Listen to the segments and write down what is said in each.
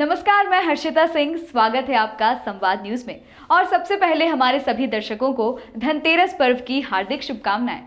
नमस्कार, मैं हर्षिता सिंह। स्वागत है आपका संवाद न्यूज में। और सबसे पहले हमारे सभी दर्शकों को धनतेरस पर्व की हार्दिक शुभकामनाएं।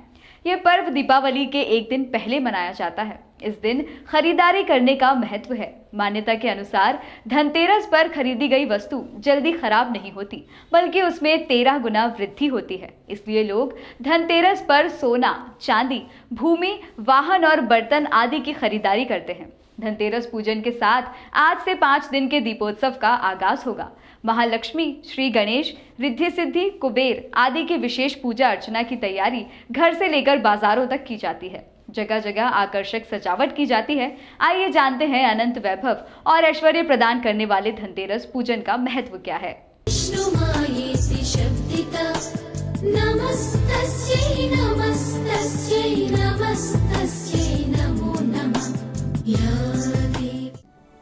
यह पर्व दीपावली के एक दिन पहले मनाया जाता है। इस दिन खरीदारी करने का महत्व है। मान्यता के अनुसार धनतेरस पर खरीदी गई वस्तु जल्दी खराब नहीं होती, बल्कि उसमें 13 गुना वृद्धि होती है। इसलिए लोग धनतेरस पर सोना, चांदी, भूमि, वाहन और बर्तन आदि की खरीदारी करते हैं। धनतेरस पूजन के साथ आज से 5 दिन के दीपोत्सव का आगाज होगा। महालक्ष्मी, श्री गणेश, रिद्धि सिद्धि, कुबेर आदि की विशेष पूजा अर्चना की तैयारी घर से लेकर बाजारों तक की जाती है। जगह जगह आकर्षक सजावट की जाती है। आइए जानते हैं अनंत वैभव और ऐश्वर्य प्रदान करने वाले धनतेरस पूजन का महत्व क्या है।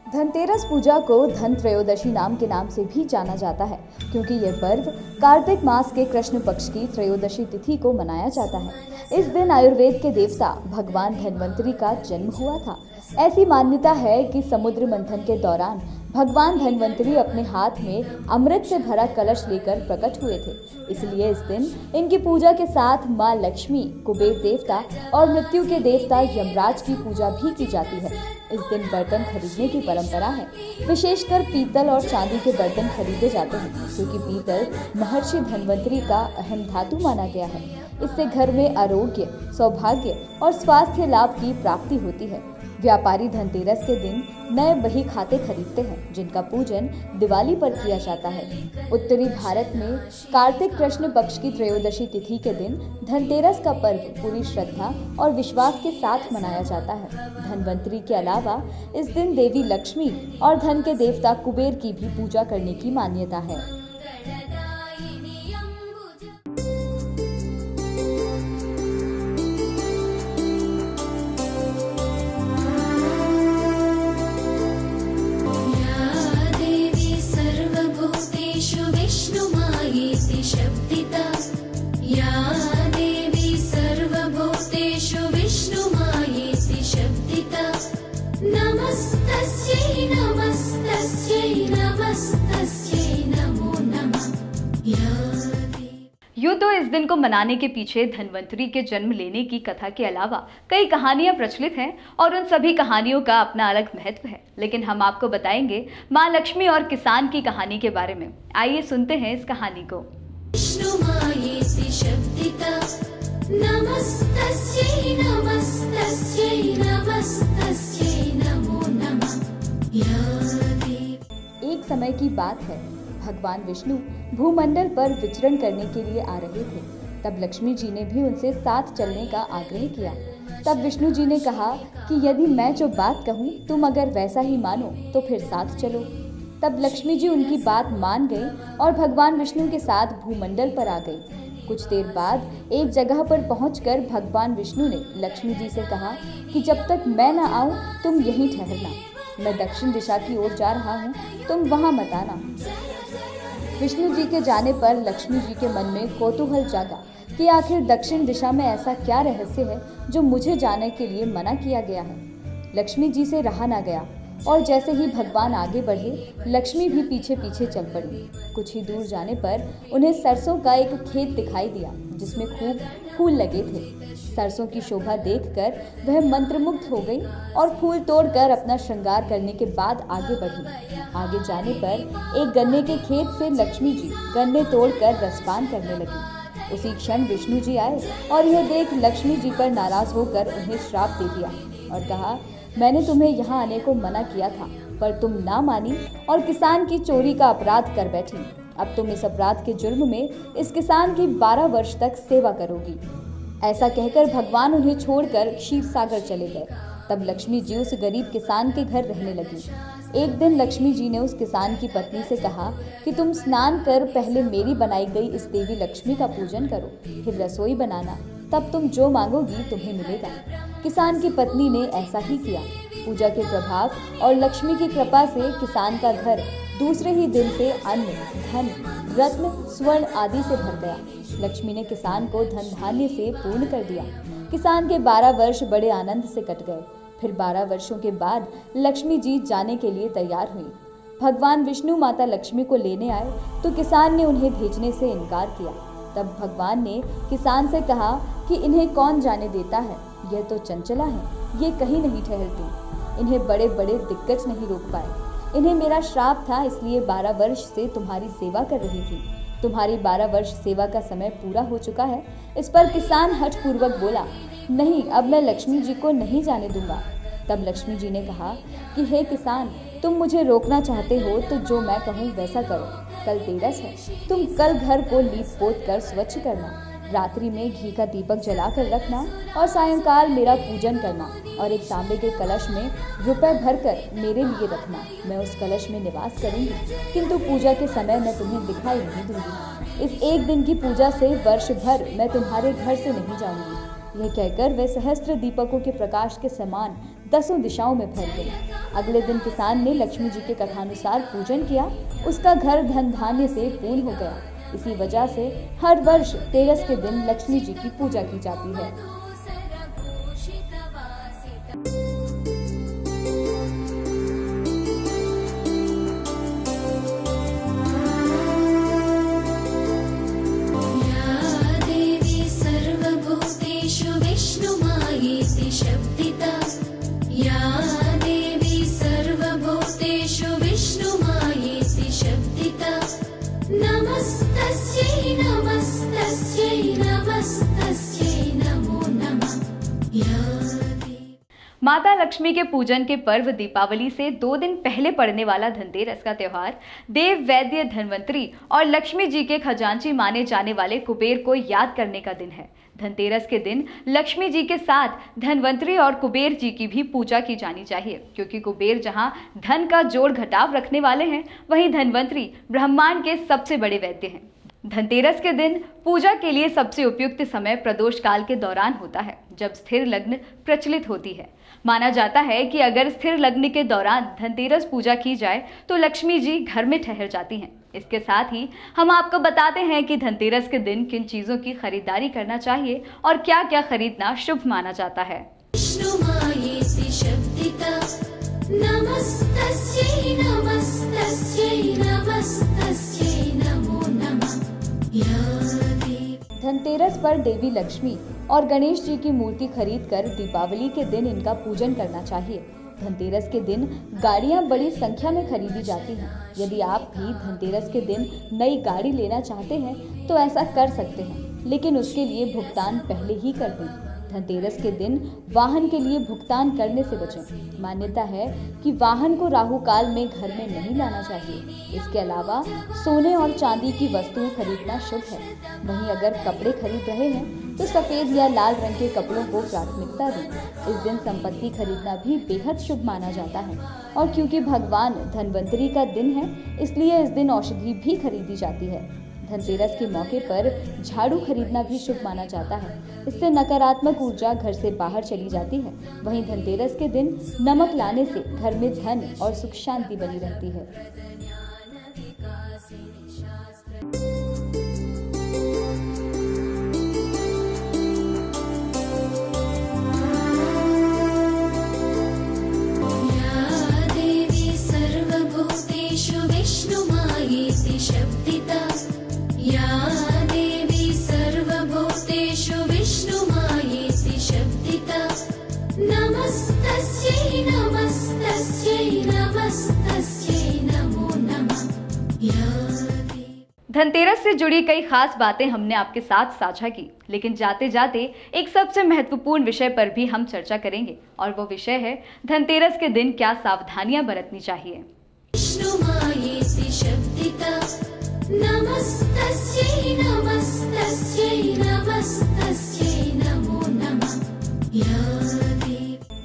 धनतेरस पूजा को धन त्रयोदशी नाम के नाम से भी जाना जाता है, क्योंकि यह पर्व कार्तिक मास के कृष्ण पक्ष की त्रयोदशी तिथि को मनाया जाता है। इस दिन आयुर्वेद के देवता भगवान धन्वंतरी का जन्म हुआ था। ऐसी मान्यता है कि समुद्र मंथन के दौरान भगवान धन्वंतरी अपने हाथ में अमृत से भरा कलश लेकर प्रकट हुए थे। इसलिए इस दिन इनकी पूजा के साथ मां लक्ष्मी, कुबेर देवता और मृत्यु के देवता यमराज की पूजा भी की जाती है। इस दिन बर्तन खरीदने की परंपरा है। विशेषकर पीतल और चांदी के बर्तन खरीदे जाते हैं, क्योंकि पीतल महर्षि धन्वंतरी का अहम धातु माना गया है। इससे घर में आरोग्य, सौभाग्य और स्वास्थ्य लाभ की प्राप्ति होती है। व्यापारी धनतेरस के दिन नए बही खाते खरीदते हैं, जिनका पूजन दिवाली पर किया जाता है। उत्तरी भारत में कार्तिक कृष्ण पक्ष की त्रयोदशी तिथि के दिन धनतेरस का पर्व पूरी श्रद्धा और विश्वास के साथ मनाया जाता है। धनवंतरी के अलावा इस दिन देवी लक्ष्मी और धन के देवता कुबेर की भी पूजा करने की मान्यता है। यूं तो इस दिन को मनाने के पीछे धन्वंतरी के जन्म लेने की कथा के अलावा कई कहानियां प्रचलित हैं और उन सभी कहानियों का अपना अलग महत्व है। लेकिन हम आपको बताएंगे मां लक्ष्मी और किसान की कहानी के बारे में। आइए सुनते हैं इस कहानी को। एक समय की बात है, भगवान विष्णु भूमंडल पर विचरण करने के लिए आ रहे थे। तब लक्ष्मी जी ने भी उनसे साथ चलने का आग्रह किया। तब विष्णु जी ने कहा कि यदि मैं जो बात कहूँ तुम अगर वैसा ही मानो तो फिर साथ चलो। तब लक्ष्मी जी उनकी बात मान गई और भगवान विष्णु के साथ भूमंडल पर आ गई। कुछ देर बाद एक जगह पर पहुंचकर भगवान विष्णु ने लक्ष्मी जी से कहा कि जब तक मैं न आऊं तुम यहीं ठहरना। मैं दक्षिण दिशा की ओर जा रहा हूँ, तुम वहां मत आना। विष्णु जी के जाने पर लक्ष्मी जी के मन में कौतूहल जागा कि आखिर दक्षिण दिशा में ऐसा क्या रहस्य है जो मुझे जाने के लिए मना किया गया है। लक्ष्मी जी से रहा ना गया और जैसे ही भगवान आगे बढ़े, लक्ष्मी भी पीछे पीछे चल पड़ी। कुछ ही दूर जाने पर उन्हें सरसों का एक खेत दिखाई दिया, जिसमें खूब फूल लगे थे। सरसों की शोभा देखकर वह मंत्रमुग्ध हो गई और फूल तोड़कर अपना श्रृंगार करने के बाद आगे बढ़ी। आगे जाने पर एक गन्ने के खेत से लक्ष्मी जी गन्ने तोड़कर रसपान करने लगी। उसी क्षण विष्णु जी आए और यह देख लक्ष्मी जी पर नाराज होकर उन्हें श्राप दे दिया और कहा, मैंने तुम्हें यहाँ आने को मना किया था, पर तुम ना मानी और किसान की चोरी का अपराध कर बैठी। अब तुम इस अपराध के जुर्म में इस किसान की 12 वर्ष तक सेवा करोगी। ऐसा कहकर भगवान उन्हें छोड़कर क्षीर सागर चले गए। तब लक्ष्मी जी उस गरीब किसान के घर रहने लगी। एक दिन लक्ष्मी जी ने उस किसान की पत्नी से कहा कि तुम स्नान कर पहले मेरी बनाई गई इस देवी लक्ष्मी का पूजन करो, फिर रसोई बनाना, तब तुम जो मांगोगी तुम्हें मिलेगा। किसान की पत्नी ने ऐसा ही किया। पूजा के प्रभाव और लक्ष्मी की कृपा से किसान का घर दूसरे ही दिन से अन्न, धन, रत्न, स्वर्ण आदि से भर गया। लक्ष्मी ने किसान को धन धान्य से पूर्ण कर दिया। किसान के 12 वर्ष बड़े आनंद से कट गए। फिर 12 वर्षों के बाद लक्ष्मी जी जाने के लिए तैयार हुई। भगवान विष्णु माता लक्ष्मी को लेने आए तो किसान ने उन्हें भेजने से इनकार किया। तब भगवान ने किसान से कहा कि इन्हें कौन जाने देता है, यह तो चंचला है, ये कहीं नहीं ठहरती, इन्हें बड़े बड़े दिग्गज नहीं रोक पाए। इन्हें मेरा श्राप था, इसलिए 12 वर्ष से तुम्हारी सेवा कर रही थी। तुम्हारी 12 वर्ष सेवा का समय पूरा हो चुका है। इस पर किसान हठपूर्वक बोला, नहीं, अब मैं लक्ष्मी जी को नहीं जाने दूंगा। तब लक्ष्मी जी ने कहा कि हे किसान, तुम मुझे रोकना चाहते हो तो जो मैं कहूँ वैसा करो। कल तेरस है, तुम कल घर को लीप पोत कर स्वच्छ करना, रात्रि में घी का दीपक जलाकर रखना और सायंकाल मेरा पूजन करना और एक तांबे के कलश में रुपए भरकर मेरे लिए रखना। मैं उस कलश में निवास करूंगी, किंतु पूजा के समय मैं तुम्हें दिखाई नहीं दूंगी। इस एक दिन की पूजा से वर्ष भर मैं तुम्हारे घर से नहीं जाऊंगी। यह कहकर वे सहस्त्र दीपकों के प्रकाश के समान 10 दिशाओं में फैल गई। अगले दिन किसान ने लक्ष्मी जी के कथानुसार पूजन किया। उसका घर धन धान्य से पूर्ण हो गया। इसी वजह से हर वर्ष तेरस के दिन लक्ष्मी जी की पूजा की जाती है। माता लक्ष्मी के पूजन के पर्व दीपावली से 2 दिन पहले पड़ने वाला धनतेरस का त्योहार देव, वैद्य, धनवंतरी और लक्ष्मी जी के खजांची माने जाने वाले कुबेर को याद करने का दिन है। धनतेरस के दिन लक्ष्मी जी के साथ धनवंतरी और कुबेर जी की भी पूजा की जानी चाहिए, क्योंकि कुबेर जहां धन का जोड़ घटाव रखने वाले हैं, वहीं धनवंतरी ब्रह्मांड के सबसे बड़े वैद्य हैं। धनतेरस के दिन पूजा के लिए सबसे उपयुक्त समय प्रदोष काल के दौरान होता है, जब स्थिर लग्न प्रचलित होती है। माना जाता है कि अगर स्थिर लग्न के दौरान धनतेरस पूजा की जाए तो लक्ष्मी जी घर में ठहर जाती हैं। इसके साथ ही हम आपको बताते हैं कि धनतेरस के दिन किन चीजों की खरीदारी करना चाहिए और क्या क्या खरीदना शुभ माना जाता है। धनतेरस पर देवी लक्ष्मी और गणेश जी की मूर्ति खरीदकर दीपावली के दिन इनका पूजन करना चाहिए। धनतेरस के दिन गाड़ियां बड़ी संख्या में खरीदी जाती हैं। यदि आप भी धनतेरस के दिन नई गाड़ी लेना चाहते हैं तो ऐसा कर सकते हैं, लेकिन उसके लिए भुगतान पहले ही कर दें। धनतेरस के दिन वाहन के लिए भुगतान करने से बचें। मान्यता है कि वाहन को राहु काल में घर में नहीं लाना चाहिए। इसके अलावा सोने और चांदी की वस्तुएं खरीदना शुभ है। वहीं अगर कपड़े खरीद रहे हैं तो सफेद या लाल रंग के कपड़ों को प्राथमिकता दें। इस दिन संपत्ति खरीदना भी बेहद शुभ माना जाता है और क्योंकि भगवान धनवंतरी का दिन है, इसलिए इस दिन औषधि भी खरीदी जाती है। धनतेरस के मौके पर झाड़ू खरीदना भी शुभ माना जाता है। इससे नकारात्मक ऊर्जा घर से बाहर चली जाती है। वहीं धनतेरस के दिन नमक लाने से घर में धन और सुख शांति बनी रहती है। धनतेरस से जुड़ी कई खास बातें हमने आपके साथ साझा की, लेकिन जाते जाते एक सबसे महत्वपूर्ण विषय पर भी हम चर्चा करेंगे और वो विषय है धनतेरस के दिन क्या सावधानियां बरतनी चाहिए।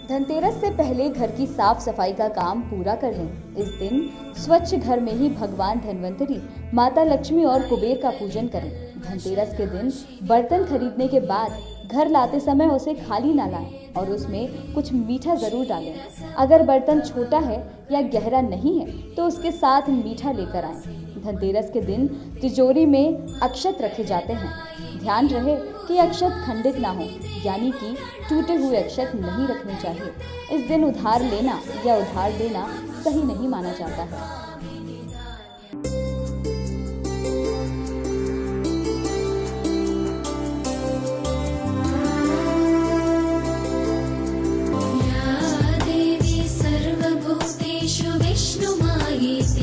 धनतेरस से पहले घर की साफ सफाई का काम पूरा कर लें। इस दिन स्वच्छ घर में ही भगवान धनवंतरी, माता लक्ष्मी और कुबेर का पूजन करें। धनतेरस के दिन बर्तन खरीदने के बाद घर लाते समय उसे खाली ना लाएं और उसमें कुछ मीठा जरूर डालें। अगर बर्तन छोटा है या गहरा नहीं है तो उसके साथ मीठा लेकर आएं। धनतेरस के दिन तिजोरी में अक्षत रखे जाते हैं। ध्यान रहे कि अक्षत खंडित ना हो, यानी कि टूटे हुए अक्षत नहीं रखने चाहिए। इस दिन उधार लेना या उधार देना सही नहीं माना जाता है।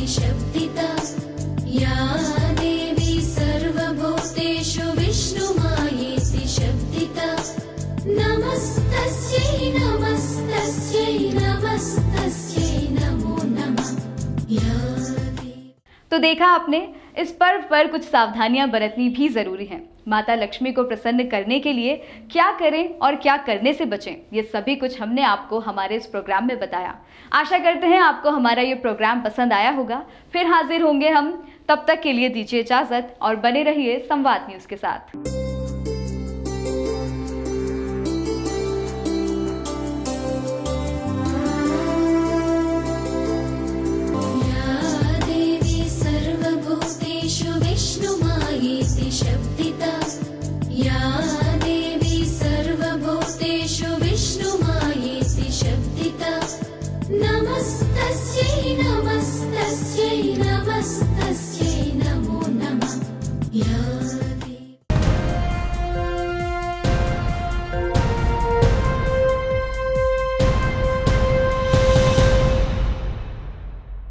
शब्दिता या देवी सर्वभूतेषु विष्णुमायेति शब्दिता नमस्तस्यै नमस्तस्यै नमस्तस्यै नमो नमः या देवी। तो देखा आपने, इस पर्व पर कुछ सावधानियां बरतनी भी जरूरी हैं। माता लक्ष्मी को प्रसन्न करने के लिए क्या करें और क्या करने से बचें, ये सभी कुछ हमने आपको हमारे इस प्रोग्राम में बताया। आशा करते हैं आपको हमारा ये प्रोग्राम पसंद आया होगा। फिर हाजिर होंगे हम, तब तक के लिए दीजिए इजाजत और बने रहिए संवाद न्यूज़ के साथ।